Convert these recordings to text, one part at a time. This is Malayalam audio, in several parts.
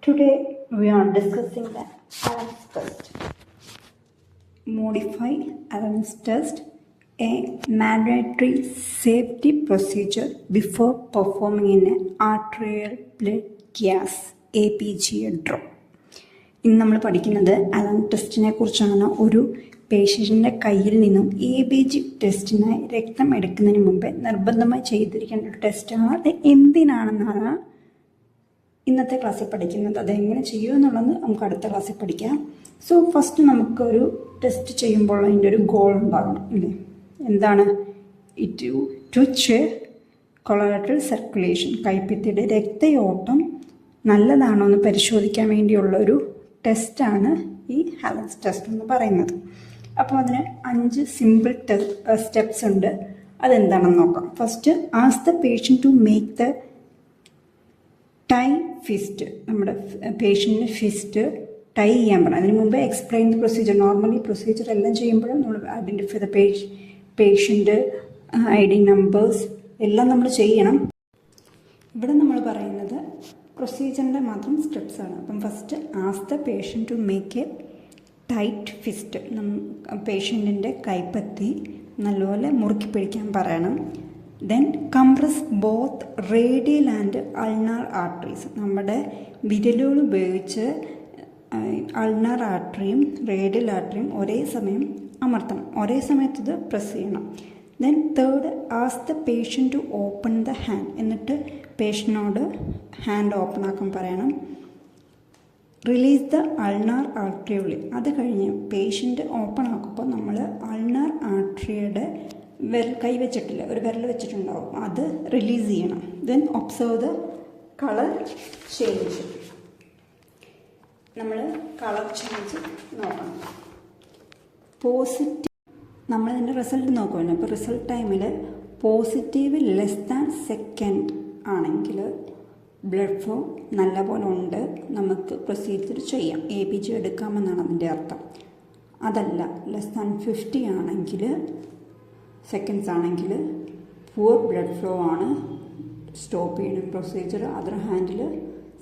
Today we are discussing the Allen's test. Modify Allen's test, a mandatory safety procedure before performing an arterial blood gas APGA draw. ഇന്ന് നമ്മൾ പഠിക്കുന്നത് അലൻ ടെസ്റ്റിനെ കുറിച്ചാണ്. ഒരു പേഷ്യൻറ്റിൻ്റെ കയ്യിൽ നിന്നും ABG ടെസ്റ്റിനായി രക്തം എടുക്കുന്നതിന് മുമ്പ് നിർബന്ധമായി ചെയ്തിരിക്കേണ്ട ഒരു ടെസ്റ്റാണ്. അത് എന്തിനാണെന്നാണ് ഇന്നത്തെ ക്ലാസ്സിൽ പഠിക്കുന്നത്. അതെങ്ങനെ ചെയ്യുമെന്നുള്ളത് നമുക്ക് അടുത്ത ക്ലാസ്സിൽ പഠിക്കാം. സോ ഫസ്റ്റ് നമുക്കൊരു ടെസ്റ്റ് ചെയ്യുമ്പോൾ അതിൻ്റെ ഒരു ഗോൾ ഉണ്ടാകണം അല്ലേ? എന്താണ്? ടു ചെക്ക് കൊളാറ്ററൽ സർക്കുലേഷൻ, കൈപ്പിത്തിയുടെ രക്തയോട്ടം നല്ലതാണോ എന്ന് പരിശോധിക്കാൻ വേണ്ടിയുള്ള ഒരു ടെസ്റ്റാണ് ഈ ഹാലൻസ് ടെസ്റ്റ് എന്ന് പറയുന്നത്. അപ്പോൾ അതിന് 5 സിമ്പിൾ സ്റ്റെപ്സ് ഉണ്ട്. അതെന്താണെന്ന് നോക്കാം. First, ask the patient to make the tie fist. നമ്മുടെ പേഷ്യൻറ്റിന് ഫിസ്റ്റ് ടൈ ചെയ്യാൻ പറയണം. അതിന് മുമ്പ് explain the procedure. Normally procedure എല്ലാം ചെയ്യുമ്പോഴും നമ്മൾ identify the patient, ID numbers എല്ലാം നമ്മൾ ചെയ്യണം. ഇവിടെ നമ്മൾ പറയുന്നത് പ്രൊസീജിയറിൻ്റെ മാത്രം സ്റ്റെപ്സാണ്. അപ്പം first, ask the patient to make a tight fist. പേഷ്യൻറ്റിൻ്റെ കൈപ്പത്തി നല്ലപോലെ മുറുക്കി പിടിക്കാൻ പറയണം. Then compress both radial and ulnar arteries. നമ്മുടെ വിരലുകൾ ഉപയോഗിച്ച് അൾനാർ ആർട്ടറിയും റേഡിയൽ ആർട്ടറിയും ഒരേ സമയം അമർത്തണം. ഒരേ സമയത്ത് ഇത് പ്രസ് ചെയ്യണം. Then third, ask the patient to open the hand. എന്നിട്ട് പേഷ്യനോട് ഹാൻഡ് ഓപ്പൺ ആക്കാൻ പറയണം. Release the ulnar artery. അത് കഴിഞ്ഞ് പേഷ്യൻ്റ് ഓപ്പൺ ആക്കുമ്പോൾ നമ്മൾ അൾനാർ ആർട്ടറിയുടെ കൈ വെച്ചിട്ടില്ല, ഒരു വിരൽ വെച്ചിട്ടുണ്ടാവും, അത് റിലീസ് ചെയ്യണം. Then observe the colour change. നമ്മൾ കളർ ചേഞ്ച് നോക്കണം. പോസിറ്റീവ്, നമ്മളിതിൻ്റെ റിസൾട്ട് നോക്കുമല്ലോ. അപ്പോൾ റിസൾട്ട് ടൈമിൽ പോസിറ്റീവ് ലെസ് ദാൻ സെക്കൻഡ് ആണെങ്കിൽ ബ്ലഡ് ഫ്ലോ നല്ലപോലെ ഉണ്ട്, നമുക്ക് പ്രൊസീജിയർ ചെയ്യാം, ABG എടുക്കാമെന്നാണ് അതിൻ്റെ അർത്ഥം. അതല്ല, ലെസ് ദാൻ 50 ആണെങ്കിൽ, സെക്കൻഡ്സ് ആണെങ്കിൽ പുവർ ബ്ലഡ് ഫ്ലോ ആണ്, സ്റ്റോപ്പ് ചെയ്യണം procedure. Other handle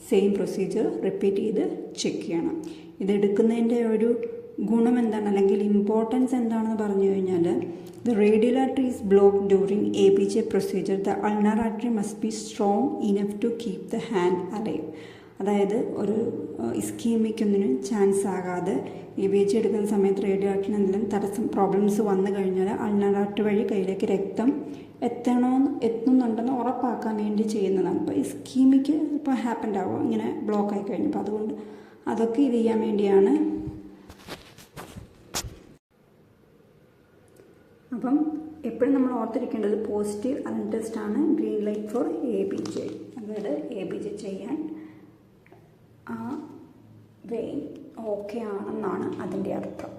same procedure repeat ചെയ്ത് ചെക്ക് ചെയ്യണം. ഇതെടുക്കുന്നതിൻ്റെ ഒരു ഗുണം എന്താണ്, അല്ലെങ്കിൽ ഇമ്പോർട്ടൻസ് എന്താണെന്ന് പറഞ്ഞു കഴിഞ്ഞാൽ, the radial artery is block during ABG procedure. The ulnar artery must be strong enough to keep the hand alive. അതായത് ഒരു ഇസ്കീമിക്കൊന്നിനും ചാൻസ് ആകാതെ ABG എടുക്കുന്ന സമയത്ത് റേഡിയൽ ആർട്ടറിന് എന്തെങ്കിലും തടസ്സം പ്രോബ്ലംസ് വന്നു കഴിഞ്ഞാൽ അൾനാർ ആർട്ടറി വഴി കയ്യിലേക്ക് രക്തം എത്തുന്നുണ്ടെന്ന് ഉറപ്പാക്കാൻ വേണ്ടി ചെയ്യുന്നതാണ്. ഇപ്പോൾ ഇസ്കീമിക്ക് ഇപ്പോൾ ഹാപ്പൻഡ് ആവും, ഇങ്ങനെ ബ്ലോക്ക് ആയി കഴിഞ്ഞപ്പോൾ. അതുകൊണ്ട് അതൊക്കെ ഇത് ചെയ്യാൻ വേണ്ടിയാണ്. അപ്പം എപ്പോഴും നമ്മൾ ഓർത്തിരിക്കേണ്ടത് പോസിറ്റീവ് അലൻ ടെസ്റ്റ് ആണ്, ഗ്രീൻ ലൈറ്റ് ഫോർ ABG. അതായത് ABG ചെയ്യാൻ ആ വെയിൻ ഓക്കെ ആണെന്നാണ് അതിൻ്റെ അർത്ഥം.